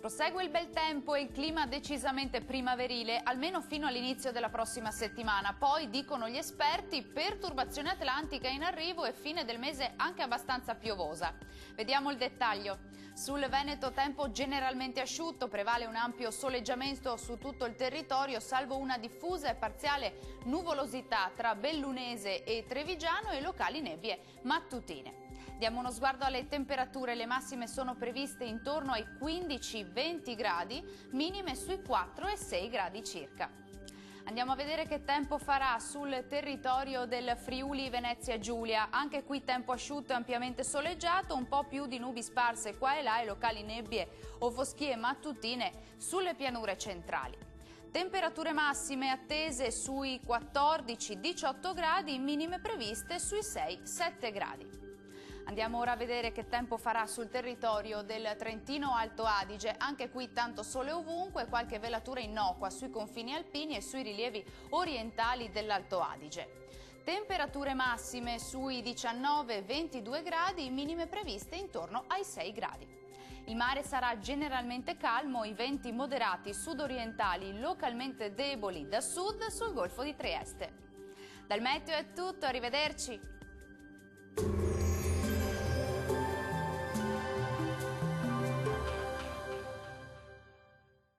Prosegue il bel tempo e il clima decisamente primaverile, almeno fino all'inizio della prossima settimana. Poi, dicono gli esperti, perturbazione atlantica in arrivo e fine del mese anche abbastanza piovosa. Vediamo il dettaglio. Sul Veneto tempo generalmente asciutto, prevale un ampio soleggiamento su tutto il territorio, salvo una diffusa e parziale nuvolosità tra Bellunese e Trevigiano e locali nebbie mattutine. Diamo uno sguardo alle temperature, le massime sono previste intorno ai 15-20 gradi, minime sui 4 e 6 gradi circa. Andiamo a vedere che tempo farà sul territorio del Friuli Venezia Giulia. Anche qui tempo asciutto e ampiamente soleggiato, un po' più di nubi sparse qua e là e locali nebbie o foschie mattutine sulle pianure centrali. Temperature massime attese sui 14-18 gradi, minime previste sui 6-7 gradi. Andiamo ora a vedere che tempo farà sul territorio del Trentino Alto Adige. Anche qui tanto sole ovunque, qualche velatura innocua sui confini alpini e sui rilievi orientali dell'Alto Adige. Temperature massime sui 19-22 gradi, minime previste intorno ai 6 gradi. Il mare sarà generalmente calmo, i venti moderati sudorientali localmente deboli da sud sul Golfo di Trieste. Dal meteo è tutto, arrivederci!